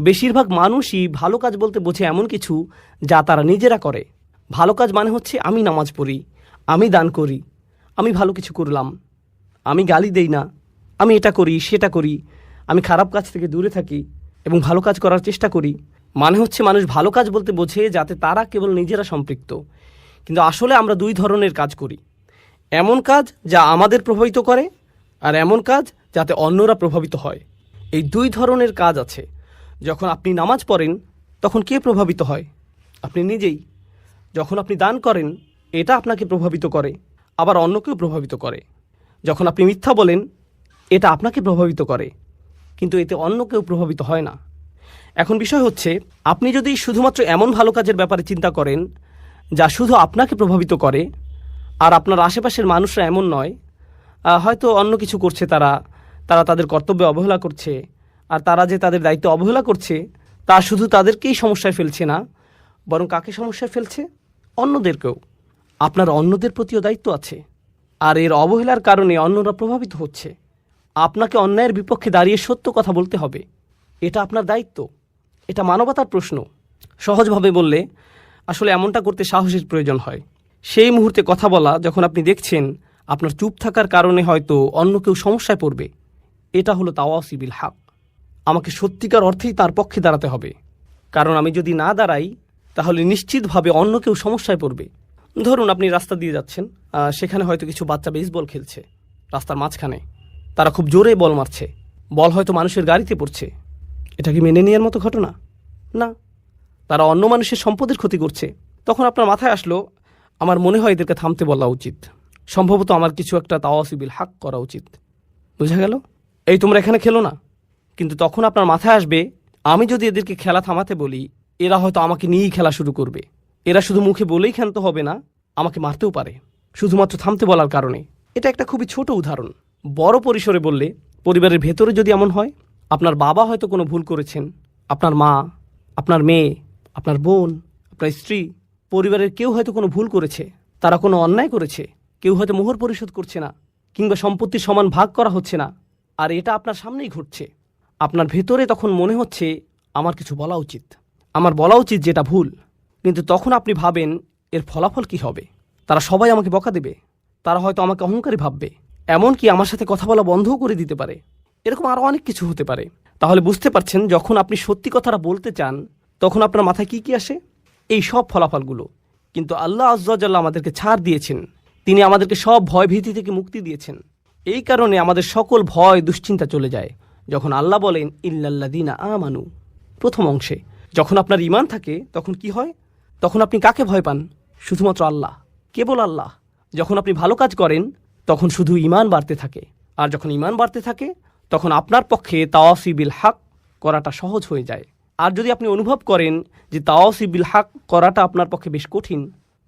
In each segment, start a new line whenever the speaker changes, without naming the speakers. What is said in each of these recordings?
বেশিরভাগ মানুষই ভালো কাজ বলতে বোঝে এমন কিছু যা তারা নিজেরা করে। ভালো কাজ মানে হচ্ছে আমি নামাজ পড়ি, আমি দান করি, আমি ভালো কিছু করলাম, আমি গালি দেই না, আমি এটা করি সেটা করি, আমি খারাপ কাজ থেকে দূরে থাকি এবং ভালো কাজ করার চেষ্টা করি। মানে হচ্ছে মানুষ ভালো কাজ বলতে বোঝে যাতে তারা কেবল নিজেরা সম্পৃক্ত। কিন্তু আসলে আমরা দুই ধরনের কাজ করি, এমন কাজ যা আমাদের প্রভাবিত করে আর এমন কাজ যাতে অন্যরা প্রভাবিত হয়। এই দুই ধরনের কাজ আছে। যখন আপনি নামাজ পড়েন তখন কে প্রভাবিত হয়? আপনি নিজেই। যখন আপনি দান করেন এটা আপনাকে প্রভাবিত করে, আবার অন্যকেও প্রভাবিত করে। যখন আপনি মিথ্যা বলেন এটা আপনাকে প্রভাবিত করে, কিন্তু এতে অন্য কেউ প্রভাবিত হয় না। এখন বিষয় হচ্ছে, আপনি যদি শুধুমাত্র এমন ভালো কাজের ব্যাপারে চিন্তা করেন যা শুধু আপনাকে প্রভাবিত করে, আর আপনার আশেপাশের মানুষরা এমন নয়, হয়তো অন্য কিছু করছে, তারা তাদের কর্তব্যে অবহেলা করছে, আর তারা যে তাদের দায়িত্ব অবহেলা করছে তা শুধু তাদেরকেই সমস্যায় ফেলছে না, বরং কাকে সমস্যায় ফেলছে? অন্যদেরকেও। আপনার অন্যদের প্রতিও দায়িত্ব আছে, আর এর অবহেলার কারণে অন্যরা প্রভাবিত হচ্ছে। আপনাকে অন্যায়ের বিপক্ষে দাঁড়িয়ে সত্য কথা বলতে হবে, এটা আপনার দায়িত্ব, এটা মানবতার প্রশ্ন। সহজভাবে বললে আসলে এমনটা করতে সাহসের প্রয়োজন হয়। সেই মুহূর্তে কথা বলা যখন আপনি দেখছেন আপনার চুপ থাকার কারণে হয়তো অন্য কেউ সমস্যায় পড়বে, এটা হলো তাওয়াসি বিল হক। আমাকে সত্যিকার অর্থেই তার পক্ষে দাঁড়াতে হবে, কারণ আমি যদি না দাঁড়াই তাহলে নিশ্চিতভাবে অন্য কেউ সমস্যায় পড়বে। ধরুন আপনি রাস্তা দিয়ে যাচ্ছেন, সেখানে হয়তো কিছু বাচ্চা বেসবল খেলছে রাস্তার মাঝখানে। তারা খুব জোরে বল মারছে, বল হয়তো মানুষের গাড়িতে পড়ছে। এটা কি মেনে নেওয়ার মতো ঘটনা? না। তারা অন্য মানুষের সম্পদের ক্ষতি করছে। তখন আপনার মাথায় আসলো, আমার মনে হয় এদেরকে থামতে বলা উচিত, সম্ভবত আমার কিছু একটা তাওয়াসি বিল হক করা উচিত। বোঝা গেল? এই তোমরা এখানে খেলো না। কিন্তু তখন আপনার মাথায় আসবে, আমি যদি এদেরকে খেলা থামাতে বলি এরা হয়তো আমাকে নিয়েই খেলা শুরু করবে। এরা শুধু মুখে বলেই ক্ষান্ত হবে না, আমাকে মারতেও পারে শুধুমাত্র থামতে বলার কারণে। এটা একটা খুবই ছোট উদাহরণ। বড় পরিসরে বললে, পরিবারের ভেতরে যদি এমন হয়, আপনার বাবা হয়তো কোনো ভুল করেছেন, আপনার মা, আপনার মেয়ে, আপনার বোন, আপনার স্ত্রী, পরিবারের কেউ হয়তো কোনো ভুল করেছে, তারা কোনো অন্যায় করেছে, কেউ হয়তো মোহর পরিশোধ করছে না, কিংবা সম্পত্তির সমান ভাগ করা হচ্ছে না, আর এটা আপনার সামনেই ঘটছে। আপনার ভেতরে তখন মনে হচ্ছে আমার কিছু বলা উচিত, আমার বলা উচিত যেটা ভুল। কিন্তু তখন আপনি ভাবেন এর ফলাফল কি হবে? তারা সবাই আমাকে বকা দেবে, তারা হয়তো আমাকে অহংকারী ভাববে, এমনকি আমার সাথে কথা বলা বন্ধও করে দিতে পারে। এরকম আরও অনেক কিছু হতে পারে। তাহলে বুঝতে পারছেন, যখন আপনি সত্যি কথাটা বলতে চান তখন আপনার মাথায় কি কি আসে? এই সব ফলাফলগুলো। কিন্তু আল্লাহ আজ্জা ওয়া জাল্লা আমাদেরকে ছাড় দিয়েছেন, তিনি আমাদেরকে সব ভয় ভীতি থেকে মুক্তি দিয়েছেন। এই কারণে আমাদের সকল ভয় দুশ্চিন্তা চলে যায় যখন আল্লাহ বলেন ইল্লাল্লাযীনা আমানু। প্রথম অংশে যখন আপনার ঈমান থাকে তখন কি হয়? তখন আপনি কাকে ভয় পান? শুধুমাত্র আল্লাহ, কেবল আল্লাহ। যখন আপনি ভালো কাজ করেন তখন শুধু ঈমান বাড়তে থাকে, আর যখন ঈমান বাড়তে থাকে তখন আপনার পক্ষে তাওয়াসি বিল হক করাটা সহজ হয়ে যায়। আর যদি আপনি অনুভব করেন যে তাওয়াসি বিল হক করাটা আপনার পক্ষে বেশ কঠিন,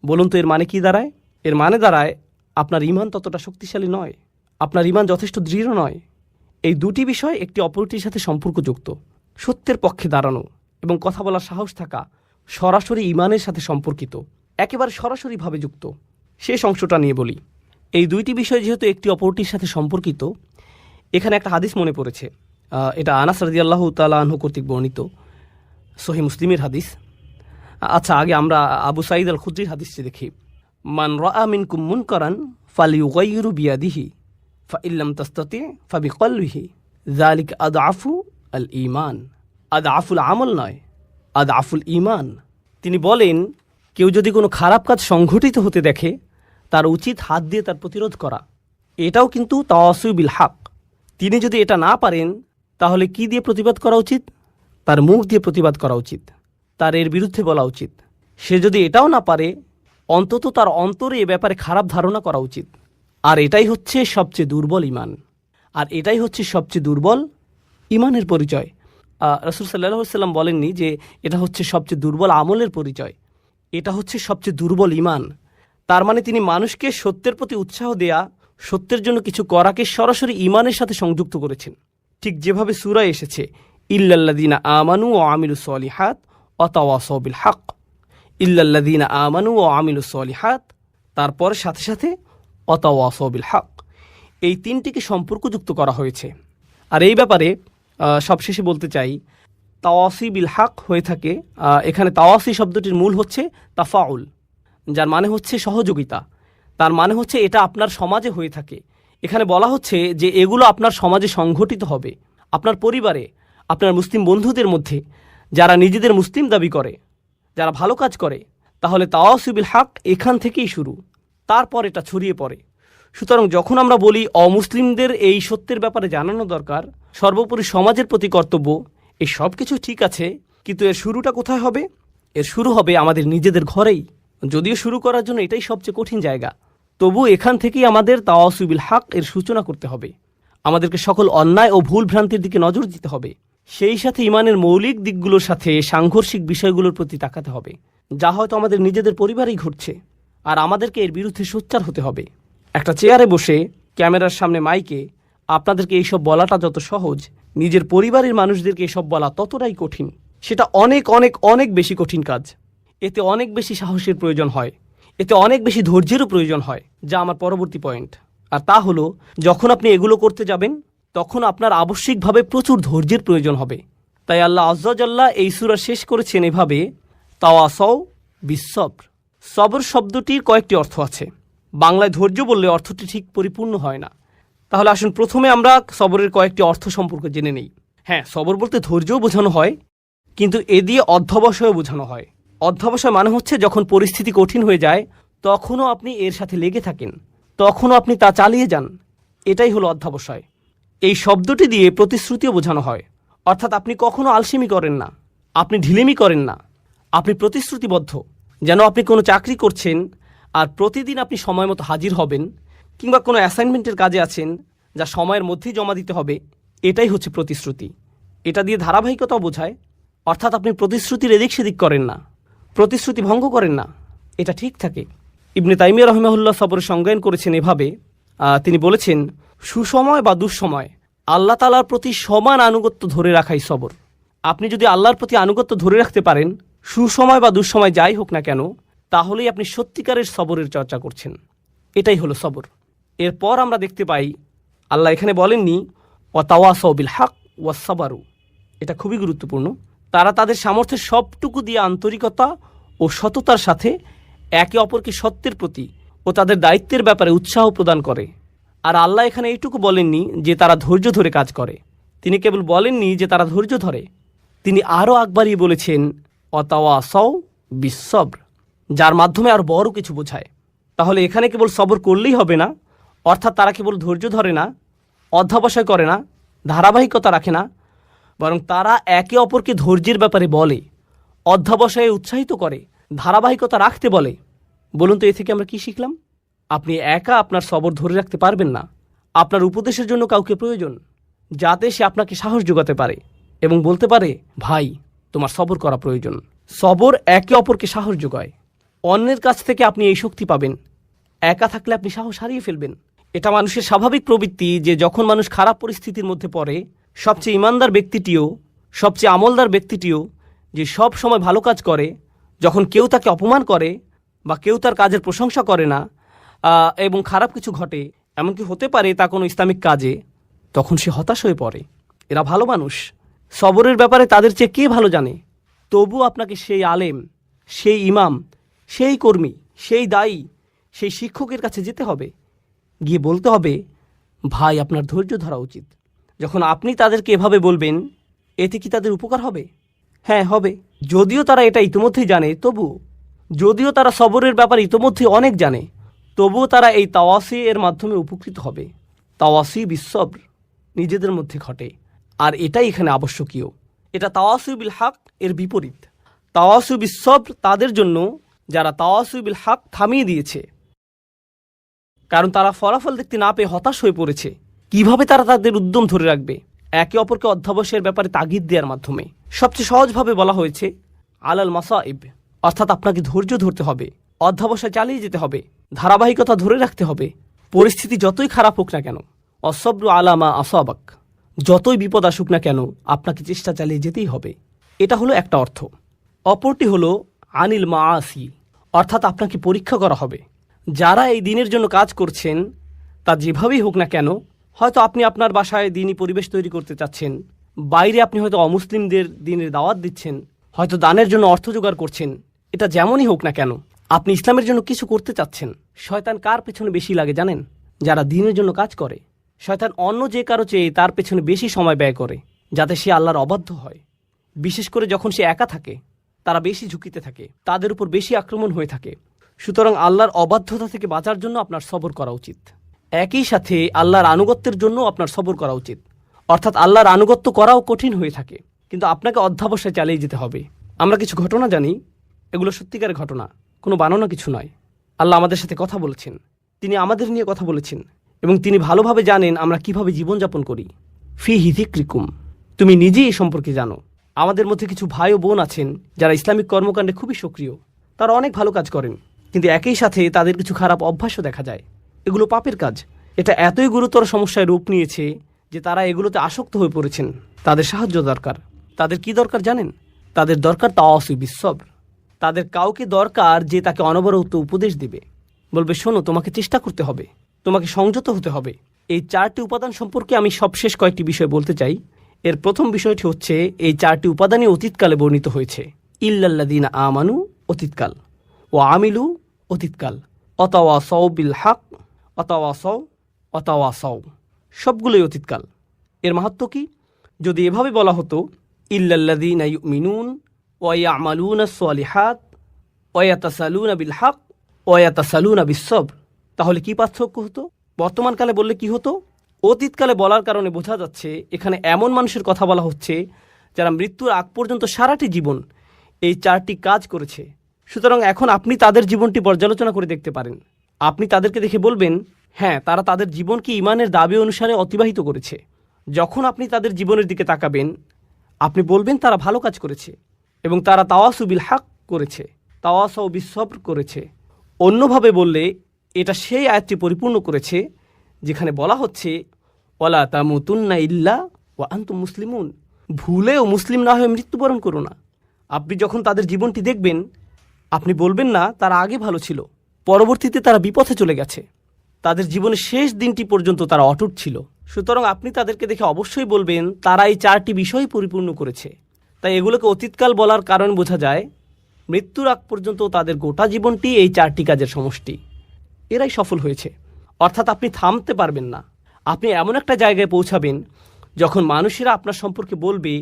বলুন তো এর মানে কি দাঁড়ায়? এর মানে দাঁড়ায় আপনার ঈমান ততটা শক্তিশালী নয়, আপনার ঈমান যথেষ্ট দৃঢ় নয়। এই দুটি বিষয় একটি অপরটির সাথে সম্পর্কযুক্ত। সত্যের পক্ষে দাঁড়ানো এবং কথা বলার সাহস থাকা সরাসরি ঈমানের সাথে সম্পর্কিত, একেবারে সরাসরিভাবে যুক্ত। শেষ অংশটা নিয়ে বলি। এই দুইটি বিষয় যেহেতু একটি অপরটির সাথে সম্পর্কিত, এখানে একটা হাদিস মনে পড়েছে। এটা আনাস রাদিয়াল্লাহু তাআলা আনহু কর্তৃক বর্ণিত সহিহ মুসলিমের হাদিস। আচ্ছা, আগে আমরা আবু সাঈদ আল খুদরির হাদিসটি দেখি। মান রাআ মিনকুম মুনকারান ফালিয়ুগাইয়িরু বিয়াদিহি ফাইল্লাম তাস্তাতি ফাবিকলবিহি যালিকা আদআফু আল ঈমান। আদআফুল আমল নয়, আদআফুল ঈমান। তিনি বলেন, কেউ যদি কোনো খারাপ কাজ সংঘটিত হতে দেখে তার উচিত হাত দিয়ে তার প্রতিরোধ করা। এটাও কিন্তু তাওয়াসি বিল হক। তিনি যদি এটা না পারেন তাহলে কি দিয়ে প্রতিবাদ করা উচিত? তার মুখ দিয়ে প্রতিবাদ করা উচিত, তার এর বিরুদ্ধে বলা উচিত। সে যদি এটাও না পারে, অন্তত তার অন্তরে এ ব্যাপারে খারাপ ধারণা করা উচিত। আর এটাই হচ্ছে সবচেয়ে দুর্বল ঈমান, আর এটাই হচ্ছে সবচেয়ে দুর্বল ঈমানের পরিচয়। রাসূল সাল্লাল্লাহু আলাইহি ওয়াসাল্লাম বলেননি যে এটা হচ্ছে সবচেয়ে দুর্বল আমলের পরিচয়, এটা হচ্ছে সবচেয়ে দুর্বল ঈমান। তার মানে তিনি মানুষকে সত্যের প্রতি উৎসাহ দেয়া, সত্যের জন্য কিছু করাকে সরাসরি ঈমানের সাথে সংযুক্ত করেছেন। ঠিক যেভাবে সূরায় এসেছে, ইল্লাল্লাযীনা আমানু ওয়া আমিলুস সলিহাত ওয়া তাওয়াসাউ বিল হক। ইল্লাল্লাযীনা আমানু ওয়া আমিলুস সলিহাত, তারপর সাথে সাথে ওয়া তাওয়াসাউ বিল হক। এই তিনটিকে সম্পর্কযুক্ত করা হয়েছে। আর এই ব্যাপারে সবশেষে বলতে চাই, তাওয়াসি বিল হক হয়ে থাকে। এখানে তাওয়াসি শব্দটির মূল হচ্ছে তাফাউল, যার মানে হচ্ছে সহযোগিতা। তার মানে হচ্ছে এটা আপনার সমাজে হয়ে থাকে। এখানে বলা হচ্ছে যে এগুলো আপনার সমাজে সংঘটিত হবে, আপনার পরিবারে, আপনার মুসলিম বন্ধুদের মধ্যে, যারা নিজেদের মুসলিম দাবি করে, যারা ভালো কাজ করে। তাহলে তাওয়াসি বিল হক এখান থেকেই শুরু, তারপর এটা ছড়িয়ে পড়ে। সুতরাং যখন আমরা বলি অমুসলিমদের এই সত্যের ব্যাপারে জানানো দরকার, সর্বোপরি সমাজের প্রতি কর্তব্য, এই সব কিছু ঠিক আছে, কিন্তু এর শুরুটা কোথায় হবে? এর শুরু হবে আমাদের নিজেদের ঘরেই। যদিও শুরু করার জন্য এটাই সবচেয়ে কঠিন জায়গা, তবু এখান থেকেই আমাদের তাওয়াসি বিল হক এর সূচনা করতে হবে। আমাদেরকে সকল অন্যায় ও ভুল ভ্রান্তির দিকে নজর দিতে হবে, সেই সাথে ইমানের মৌলিক দিকগুলোর সাথে সাংঘর্ষিক বিষয়গুলোর প্রতি তাকাতে হবে, যা হয়তো আমাদের নিজেদের পরিবারেই ঘটছে, আর আমাদেরকে এর বিরুদ্ধে সোচ্চার হতে হবে। একটা চেয়ারে বসে ক্যামেরার সামনে মাইকে আপনাদেরকে এইসব বলাটা যত সহজ, নিজের পরিবারের মানুষদেরকে এসব বলা ততটাই কঠিন। সেটা অনেক অনেক অনেক বেশি কঠিন কাজ। এতে অনেক বেশি সাহসের প্রয়োজন হয়, এতে অনেক বেশি ধৈর্যেরও প্রয়োজন হয়, যা আমার পরবর্তী পয়েন্ট। আর তা হলো, যখন আপনি এগুলো করতে যাবেন তখন আপনার আবশ্যিকভাবে প্রচুর ধৈর্যের প্রয়োজন হবে। তাই আল্লাহ আজ্জা জাল্লা এই সূরা শেষ করেছেন এভাবে, তাওয়াসাও বিসসবর। সবর শব্দটির কয়েকটি অর্থ আছে। বাংলায় ধৈর্য বললে অর্থটি ঠিক পরিপূর্ণ হয় না। তাহলে আসুন প্রথমে আমরা সবরের কয়েকটি অর্থ সম্পর্কে জেনে নেই। হ্যাঁ, সবর বলতে ধৈর্যও বোঝানো হয়, কিন্তু এ দিয়ে অধ্যবসায়ও বোঝানো হয়। অধ্যবসায় মানে হচ্ছে যখন পরিস্থিতি কঠিন হয়ে যায় তখনও আপনি এর সাথে লেগে থাকেন, তখনও আপনি তা চালিয়ে যান, এটাই হলো অধ্যবসায়। এই শব্দটি দিয়ে প্রতিশ্রুতিও বোঝানো হয়, অর্থাৎ আপনি কখনো আলসেমি করেন না, আপনি ঢিলেমি করেন না, আপনি প্রতিশ্রুতিবদ্ধ। যেন আপনি কোনো চাকরি করছেন আর প্রতিদিন আপনি সময় মতো হাজির হবেন, কিংবা কোনো অ্যাসাইনমেন্টের কাজে আছেন যা সময়ের মধ্যেই জমা দিতে হবে, এটাই হচ্ছে প্রতিশ্রুতি। এটা দিয়ে ধারাবাহিকতাও বোঝায়, অর্থাৎ আপনি প্রতিশ্রুতির এদিক সেদিক করেন না, প্রতিশ্রুতি ভঙ্গ করেন না, এটা ঠিক থাকে। ইবনে তাইমিয়া রহিমাহুল্লাহ সবরের সংজ্ঞায়ন করেছেন এভাবে, তিনি বলেছেন, সুসময় বা দুঃসময় আল্লাহ তাআলার প্রতি সমান আনুগত্য ধরে রাখাই সবর। আপনি যদি আল্লাহর প্রতি আনুগত্য ধরে রাখতে পারেন, সুসময় বা দুঃসময় যাই হোক না কেন, তাহলেই আপনি সত্যিকারের সবরের চর্চা করছেন। এটাই হলো সবর। এরপর আমরা দেখতে পাই আল্লাহ এখানে বলেননি ওয়াতাওয়াসাউ বিল হক ওয়াসসাবারু। এটা খুবই গুরুত্বপূর্ণ। তারা তাদের সামর্থ্যের সবটুকু দিয়ে আন্তরিকতা ও সততার সাথে একে অপরকে সত্যের প্রতি ও তাদের দায়িত্বের ব্যাপারে উৎসাহ প্রদান করে। আর আল্লাহ এখানে এইটুকু বলেননি যে তারা ধৈর্য ধরে কাজ করে, তিনি কেবল বলেননি যে তারা ধৈর্য ধরে, তিনি আরও আগবাড়িয়ে বলেছেন ওয়াতাওয়াসাউ বিসসবর, যার মাধ্যমে আরও বড় কিছু বোঝায়। তাহলে এখানে কেবল সবর করলেই হবে না, অর্থাৎ তারা কেবল ধৈর্য ধরে না, অধ্যবসায় করে না, ধারাবাহিকতা রাখে না, বরং তারা একে অপরকে ধৈর্যের ব্যাপারে বলে, অধ্যবসায়ে উৎসাহিত করে, ধারাবাহিকতা রাখতে বলে। বলুন তো এ থেকে আমরা কি শিখলাম? আপনি একা আপনার সবর ধরে রাখতে পারবেন না, আপনার উপদেশের জন্য কাউকে প্রয়োজন, যাতে সে আপনাকে সাহস যোগাতে পারে এবং বলতে পারে, ভাই তোমার সবর করা প্রয়োজন। সবর একে অপরকে সাহস যোগায়। অন্যের কাছ থেকে আপনি এই শক্তি পাবেন, একা থাকলে আপনি সাহস হারিয়ে ফেলবেন। এটা মানুষের স্বাভাবিক প্রবৃত্তি যে যখন মানুষ খারাপ পরিস্থিতির মধ্যে পড়ে, সবচেয়ে ইমানদার ব্যক্তিটিও, সবচেয়ে আমলদার ব্যক্তিটিও যে সব সময় ভালো কাজ করে, যখন কেউ তাকে অপমান করে বা কেউ তার কাজের প্রশংসা করে না এবং খারাপ কিছু ঘটে, এমনকি হতে পারে তা কোনো ইসলামিক কাজে, তখন সে হতাশ হয়ে পড়ে। এরা ভালো মানুষ, সবরের ব্যাপারে তাদের চেয়ে কে ভালো জানে? তবু আপনাকে সেই আলেম, সেই ইমাম, সেই কর্মী, সেই দায়ী, সেই শিক্ষকের কাছে যেতে হবে, গিয়ে বলতে হবে, ভাই আপনার ধৈর্য ধরা উচিত। যখন আপনি তাদেরকে এভাবে বলবেন, এতে কি তাদের উপকার হবে? হ্যাঁ, হবে। যদিও তারা এটা ইতিমধ্যেই জানে, তবুও, যদিও তারা সবরের ব্যাপারে ইতিমধ্যে অনেক জানে, তবুও তারা এই তাওয়াসি এর মাধ্যমে উপকৃত হবে। তাওয়াসি বিসসবর নিজেদের মধ্যে ঘটে, আর এটাই এখানে আবশ্যকীয়। এটা তাওয়াসি বিল হক এর বিপরীত। তাওয়াসি বিসসবর তাদের জন্য যারা তাওয়াসি বিল হক থামিয়ে দিয়েছে, কারণ তারা ফলাফল দেখতে না পেয়ে হতাশ হয়ে পড়েছে। কিভাবে তারা তাদের উদ্যম ধরে রাখবে? একে অপরকে অধ্যবসায়ের ব্যাপারে তাগিদ দেওয়ার মাধ্যমে। সবচেয়ে সহজভাবে বলা হয়েছে আলাল মাসাইব, অর্থাৎ আপনাকে ধৈর্য ধরতে হবে, অধ্যবসায় চালিয়ে যেতে হবে, ধারাবাহিকতা ধরে রাখতে হবে, পরিস্থিতি যতই খারাপ হোক না কেন। অসব্রু আলামা আসাবাক, যতই বিপদ আসুক না কেন আপনাকে চেষ্টা চালিয়ে যেতেই হবে। এটা হলো একটা অর্থ। অপরটি হলো আনিল মাআসি, অর্থাৎ আপনাকে পরীক্ষা করা হবে। যারা এই দিনের জন্য কাজ করছেন, তা যেভাবেই হোক না কেন, হয়তো আপনি আপনার বাসায় দিনই পরিবেশ তৈরি করতে চাচ্ছেন, বাইরে আপনি হয়তো অমুসলিমদের দিনের দাওয়াত দিচ্ছেন, হয়তো দানের জন্য অর্থ জোগাড় করছেন, এটা যেমনই হোক না কেন আপনি ইসলামের জন্য কিছু করতে চাচ্ছেন। শয়তান কার পেছনে বেশি লাগে জানেন? যারা দিনের জন্য কাজ করে। শয়তান অন্য যে কারো চেয়ে তার পেছনে বেশি সময় ব্যয় করে, যাতে সে আল্লাহর অবাধ্য হয়। বিশেষ করে যখন সে একা থাকে, তারা বেশি ঝুঁকিতে থাকে, তাদের উপর বেশি আক্রমণ হয়ে থাকে। সুতরাং আল্লাহর অবাধ্যতা থেকে বাঁচার জন্য আপনার সবর করা উচিত। একই সাথে আল্লাহর আনুগত্যের জন্য আপনার সবর করা উচিত। অর্থাৎ আল্লাহর আনুগত্য করাও কঠিন হয়ে থাকে, কিন্তু আপনাকে অধ্যাবসায় চালিয়ে যেতে হবে। আমরা কিছু ঘটনা জানি, এগুলো সত্যিকারের ঘটনা, কোনো বানানো কিছু নয়। আল্লাহ আমাদের সাথে কথা বলেছেন, তিনি আমাদের নিয়ে কথা বলেছেন, এবং তিনি ভালোভাবে জানেন আমরা কিভাবে জীবনযাপন করি। ফি হিযিক্রিকুম, তুমি নিজেই এই সম্পর্কে জানো। আমাদের মধ্যে কিছু ভাই ও বোন আছেন যারা ইসলামিক কর্মকাণ্ডে খুবই সক্রিয়। তারা অনেক ভালো কাজ করেন, কিন্তু একই সাথে তাদের কিছু খারাপ অভ্যাসও দেখা যায়। এগুলো পাপের কাজ। এটা এতই গুরুতর সমস্যায় রূপ নিয়েছে যে তারা এগুলোতে আসক্ত হয়ে পড়েছেন। তাদের সাহায্য দরকার। তাদের কি দরকার জানেন? তাদের দরকার তাওয়াসি বিসসবর। তাদের কাউকে দরকার যে তাকে অনবরত উপদেশ দিবে, বলবে শোনো, তোমাকে চেষ্টা করতে হবে, তোমাকে সংযত হতে হবে। এই 4টি উপাদান সম্পর্কে আমি সবশেষ কয়েকটি বিষয় বলতে চাই। এর প্রথম বিষয়টি হচ্ছে, এই 4টি উপাদানই অতীতকালে বর্ণিত হয়েছে। ইল্লাল্লাযীনা আমানু অতীতকাল, ও আমিলু অতীতকাল, অতাওয়াসাউ বিল হক, অতাওয়াসাউ সবগুলোই অতীতকাল। এর মাহাত্ম্য কি? যদি এভাবে বলা হতো ইল্লাল্লাযীনা ইউমিনুন ওয়া ইয়ামালুনাস সালিহাত ওয়া ইয়াতাসালুনা বিল হক ওয়া ইয়াতাসালুনা বিস-সবর, তাহলে কি পার্থক্য হতো? বর্তমানকালে বললে কি হতো? অতীতকালে বলার কারণে বোঝা যাচ্ছে এখানে এমন মানুষের কথা বলা হচ্ছে যারা মৃত্যুর আগ পর্যন্ত সারাটি জীবন এই 4টি কাজ করেছে। সুতরাং এখন আপনি তাদের জীবনটি পর্যালোচনা করে দেখতে পারেন। আপনি তাদেরকে দেখে বলবেন, হ্যাঁ, তারা তাদের জীবনকে ঈমানের দাবি অনুসারে অতিবাহিত করেছে। যখন আপনি তাদের জীবনের দিকে তাকাবেন, আপনি বলবেন তারা ভালো কাজ করেছে এবং তারা তাওয়াসু বিল হক করেছে, তাওয়াসাউ বিস-সবর করেছে। অন্যভাবে বললে এটা সেই আয়াতটি পরিপূর্ণ করেছে যেখানে বলা হচ্ছে ওয়ালা তামুতুন্না ইল্লা ওয়া আনতুম মুসলিমুন, ভুলেও মুসলিম না হয়ে মৃত্যুবরণ করো না। আপনি যখন তাদের জীবনটি দেখবেন, আপনি বলবেন না তারা আগে ভালো ছিল, পরবর্তীতে তারা বিপথে চলে গেছে, তাদের জীবনের শেষ দিনটি পর্যন্ত তারা অটুট ছিল। সুতরাং আপনি তাদেরকে দেখে অবশ্যই বলবেন তারা এই 4টি বিষয় পরিপূর্ণ করেছে। তাই এগুলোকে অতীতকাল বলার কারণ বোঝা যায় মৃত্যুর আগ পর্যন্ত তাদের গোটা জীবনটি এই 4টি কাজের সমষ্টি। এরাই সফল হয়েছে। অর্থাৎ আপনি থামতে পারবেন না। আপনি এমন একটা জায়গায় পৌঁছাবেন যখন মানুষেরা আপনার সম্পর্কে বলবে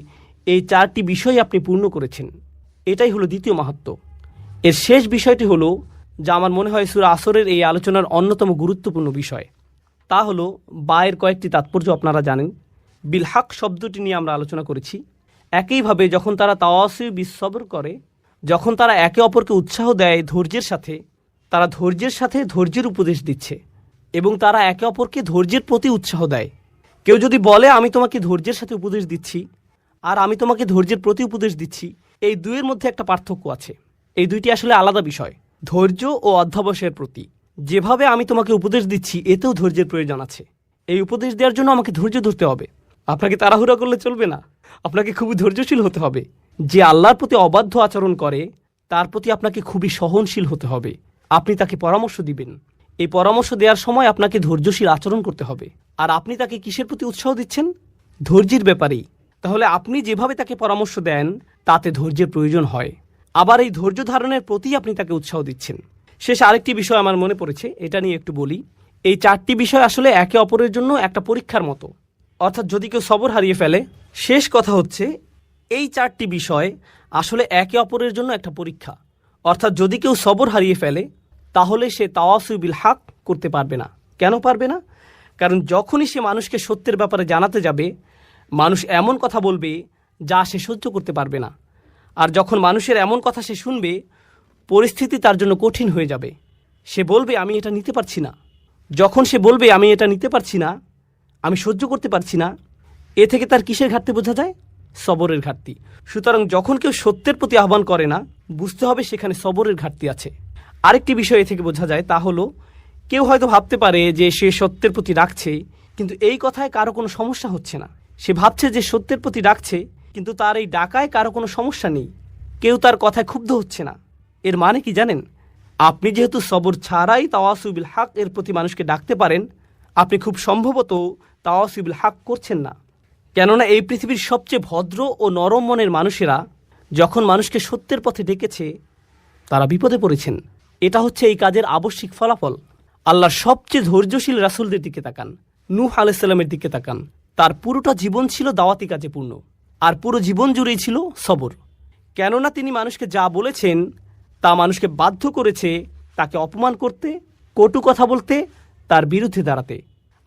এই 4টি বিষয় আপনি পূর্ণ করেছেন। এটাই হলো দ্বিতীয় মাহাত্ম্য। এর শেষ বিষয়টি হলো, যা আমার মনে হয় সূরা আসরের এই আলোচনার অন্যতম গুরুত্বপূর্ণ বিষয়, তা হলো বায়ের কয়েকটি তাৎপর্য আপনারা জানেন। বিল হক শব্দটি নিয়ে আমরা আলোচনা করেছি। একইভাবে যখন তারা তাওয়াসি বিস-সবর করে, যখন তারা একে অপরকে উৎসাহ দেয় ধৈর্যের সাথে, তারা ধৈর্যের সাথে ধৈর্যের উপদেশ দিচ্ছে এবং তারা একে অপরকে ধৈর্যের প্রতি উৎসাহ দেয়। কেউ যদি বলে আমি তোমাকে ধৈর্যের সাথে উপদেশ দিচ্ছি আর আমি তোমাকে ধৈর্যের প্রতি উপদেশ দিচ্ছি, এই দুইয়ের মধ্যে একটা পার্থক্য আছে। এই দুইটি আসলে আলাদা বিষয়। ধৈর্য ও অধ্যবসায়ের প্রতি, যেভাবে আমি তোমাকে উপদেশ দিচ্ছি এতেও ধৈর্যের প্রয়োজন আছে। এই উপদেশ দেওয়ার জন্য আমাকে ধৈর্য ধরতে হবে। আপনাকে তাড়াহুড়া করলে চলবে না, আপনাকে খুবই ধৈর্যশীল হতে হবে। যে আল্লাহর প্রতি অবাধ্য আচরণ করে তার প্রতি আপনাকে খুবই সহনশীল হতে হবে। আপনি তাকে পরামর্শ দিবেন, এই পরামর্শ দেওয়ার সময় আপনাকে ধৈর্যশীল আচরণ করতে হবে। আর আপনি তাকে কিসের প্রতি উৎসাহ দিচ্ছেন? ধৈর্যের ব্যাপারেই। তাহলে আপনি যেভাবে তাকে পরামর্শ দেন তাতে ধৈর্যের প্রয়োজন হয়। আবার এই ধৈর্য ধারণের প্রতি আপনি তাকে উৎসাহ দিচ্ছেন। শেষ আরেকটি বিষয় আমার মনে পড়েছে, এটা নিয়ে একটু বলি। এই 4টি বিষয় আসলে একে অপরের জন্য একটা পরীক্ষার মতো। অর্থাৎ যদি কেউ সবর হারিয়ে ফেলে, শেষ কথা হচ্ছে এই 4টি বিষয় আসলে একে অপরের জন্য একটা পরীক্ষা। অর্থাৎ যদি কেউ সবর হারিয়ে ফেলে তাহলে সে তাওয়াসু বিল হক করতে পারবে না। কেন পারবে না? কারণ যখনই সে মানুষকে সত্যের ব্যাপারে জানাতে যাবে, মানুষ এমন কথা বলবে যা সে সহ্য করতে পারবে না। আর যখন মানুষের এমন কথা সে শুনবে, পরিস্থিতি তার জন্য কঠিন হয়ে যাবে। সে বলবে আমি এটা নিতে পারছি না। যখন সে বলবে আমি এটা নিতে পারছি না, আমি সহ্য করতে পারছি না, এ থেকে তার কিসের ঘাটতি বোঝা যায়? সবরের ঘাটতি। সুতরাং যখন কেউ সত্যের প্রতি আহ্বান করে না, বুঝতে হবে সেখানে সবরের ঘাটতি আছে। আরেকটি বিষয় এ থেকে বোঝা যায়, তা হলো কেউ হয়তো ভাবতে পারে যে সে সত্যের প্রতি ডাকছে, কিন্তু এই কথায় কারো কোনো সমস্যা হচ্ছে না। সে ভাবছে যে সত্যের প্রতি ডাকছে, কিন্তু তার এই ডাকায় কারো কোনো সমস্যা নেই, কেউ তার কথায় ক্ষুব্ধ হচ্ছে না। এর মানে কি জানেন? আপনি যেহেতু সবর ছাড়াই তাওয়াসু বিল হক এর প্রতি মানুষকে ডাকতে পারেন, আপনি খুব সম্ভবত তাওয়াসু বিল হক করছেন না। কেননা এই পৃথিবীর সবচেয়ে ভদ্র ও নরম মনের মানুষেরা যখন মানুষকে সত্যের পথে ডেকেছে তারা বিপদে পড়েছেন। এটা হচ্ছে এই কাজের আবশ্যিক ফলাফল। আল্লাহর সবচেয়ে ধৈর্যশীল রাসূলদের দিকে তাকান, নূহ আলাইহিস সালামের দিকে তাকান। তার পুরোটা জীবন ছিল দাওয়াতি কাজে পূর্ণ, আর পুরো জীবন জুড়েই ছিল সবর। কেননা তিনি মানুষকে যা বলেছেন তা মানুষকে বাধ্য করেছে তাকে অপমান করতে, কটু কথা বলতে, তার বিরুদ্ধে দাঁড়াতে।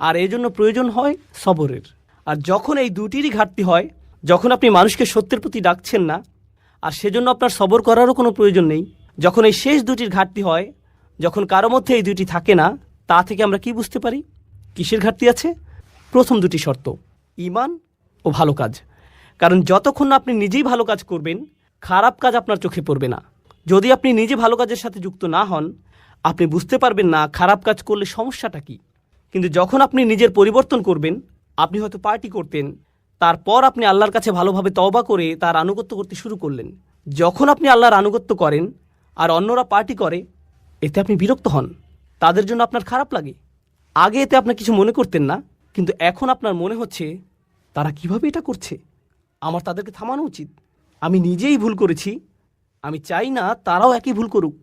আর এজন্য প্রয়োজন হয় সবরের। আর যখন এই দুটিরই ঘাটতি হয়, যখন আপনি মানুষকে সত্যের প্রতি ডাকছেন না, আর সেজন্য আপনার সবর করারও কোনো প্রয়োজন নেই, যখন এই শেষ দুটির ঘাটতি হয়, যখন কারো মধ্যে এই দুটি থাকে না, তা থেকে আমরা কি বুঝতে পারি কিসের ঘাটতি আছে? প্রথম দুটি শর্ত, ঈমান ও ভালো কাজ। কারণ যতক্ষণ না আপনি নিজেই ভালো কাজ করবেন, খারাপ কাজ আপনার চোখে পড়বে না। যদি আপনি নিজে ভালো কাজের সাথে যুক্ত না হন, আপনি বুঝতে পারবেন না খারাপ কাজ করলে সমস্যাটা কী। কিন্তু যখন আপনি নিজের পরিবর্তন করবেন, আপনি হয়তো পার্টি করতেন, তারপর আপনি আল্লাহর কাছে ভালোভাবে তওবা করে তার আনুগত্য করতে শুরু করলেন। যখন আপনি আল্লাহর আনুগত্য করেন আর অন্যরা পার্টি করে, এতে আপনি বিরক্ত হন, তাদের জন্য আপনার খারাপ লাগে। আগে এতে আপনি কিছু মনে করতেন না, কিন্তু এখন আপনার মনে হচ্ছে তারা কিভাবে এটা করছে, আমার তাদেরকে থামানো উচিত। আমি নিজেই ভুল করেছি, আমি চাই না তারাও একই ভুল করুক।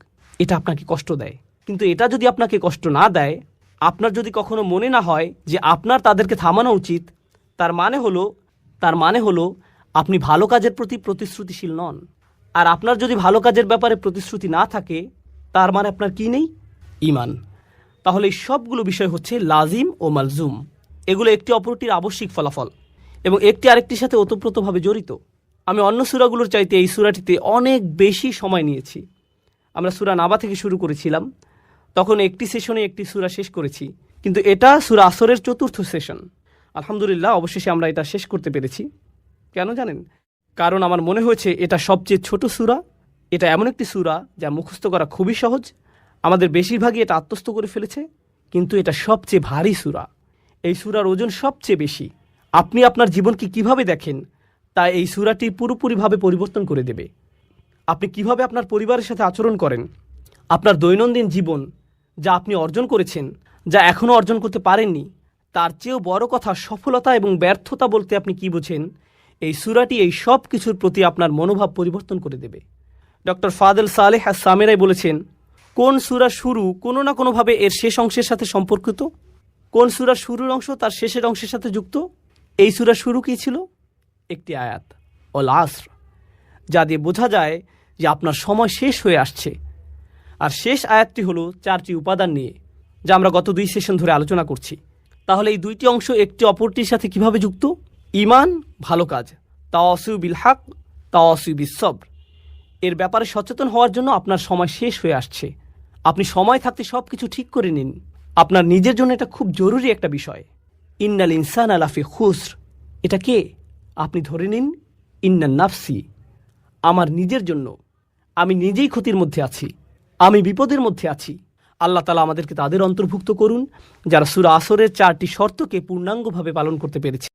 এটা আপনাকে কষ্ট দেয়। কিন্তু এটা যদি আপনাকে কষ্ট না দেয়, আপনার যদি কখনো মনে না হয় যে আপনার তাদেরকে থামানো উচিত, তার মানে হলো আপনি ভালো কাজের প্রতি প্রতিশ্রুতিশীল নন। আর আপনার যদি ভালো কাজের ব্যাপারে প্রতিশ্রুতি না থাকে, তার মানে আপনার কি নেই? ঈমান। তাহলে এই সবগুলো বিষয় হচ্ছে লাজিম ও মালজুম। এগুলো একটি অপরটির আবশ্যিক ফলাফল এবং একটি আরেকটির সাথে ওতপ্রোতভাবে জড়িত। আমি অন্য সূরাগুলোর চাইতে এই সূরাটিতে অনেক বেশি সময় নিয়েছি। আমরা সূরা নাবা থেকে শুরু করেছিলাম, তখন একটি সেশনে একটি সূরা শেষ করেছি, কিন্তু এটা সূরা আসরের চতুর্থ সেশন। আলহামদুলিল্লাহ, অবশেষে আমরা এটা শেষ করতে পেরেছি। কেন জানেন? কারণ আমার মনে হয়েছে এটা সবচেয়ে ছোট সূরা। এটা এমন একটি সূরা যা মুখস্থ করা খুবই সহজ। আমাদের বেশিরভাগই এটা আত্মস্থ করে ফেলেছে, কিন্তু এটা সবচেয়ে ভারী সূরা। এই সূরার ওজন সবচেয়ে বেশি। আপনি আপনার জীবনকে কিভাবে দেখেন তা এই সূরাটি পুরোপুরিভাবে পরিবর্তন করে দেবে। আপনি কিভাবে আপনার পরিবারের সাথে আচরণ করেন, আপনার দৈনন্দিন জীবন, যা আপনি অর্জন করেছেন, যা এখনও অর্জন করতে পারেননি, তার চেয়েও বড় কথা সফলতা এবং ব্যর্থতা বলতে আপনি কি বোঝেন, এই সূরাটি এই সব কিছুর প্রতি আপনার মনোভাব পরিবর্তন করে দেবে। ডক্টর ফাদেল সালেহ আস-সামেরাই বলেছেন, কোন সূরা শুরু কোনো না কোনোভাবে এর শেষ অংশের সাথে সম্পর্কিত, কোন সূরার শুরুর অংশ তার শেষের অংশের সাথে যুক্ত। এই সূরার শুরু কী ছিল? একটি আয়াত, ওয়াল আসর, যা দিয়ে বোঝা যায় যে আপনার সময় শেষ হয়ে আসছে। আর শেষ আয়াতটি হলো 4টি উপাদান নিয়ে, যা আমরা গত 2 সেশন ধরে আলোচনা করছি। তাহলে এই দুইটি অংশ একটি অপরটির সাথে কিভাবে যুক্ত? ঈমান, ভালো কাজ, তাওয়াসিউ বিল হক, তাওয়াসিউ বিস সবর। এর ব্যাপারে সচেতন হওয়ার জন্য আপনার সময় শেষ হয়ে আসছে। আপনি সময় থাকতে সব কিছু ঠিক করে নিন। আপনার নিজের জন্য এটা খুব জরুরি একটা বিষয়। ইন্নাল ইনসানা লাফি খুসর, এটা কে? আপনি ধরে নিন, ইন্নান নাফসি, আমার নিজের জন্য। আমি নিজেই ক্ষতির মধ্যে আছি, আমি বিপদের মধ্যে আছি। আল্লাহ তাআলা আমাদেরকে তাদের অন্তর্ভুক্ত করুন যারা সূরা আসরের 4টি শর্তকে পূর্ণাঙ্গভাবে পালন করতে পেরেছে।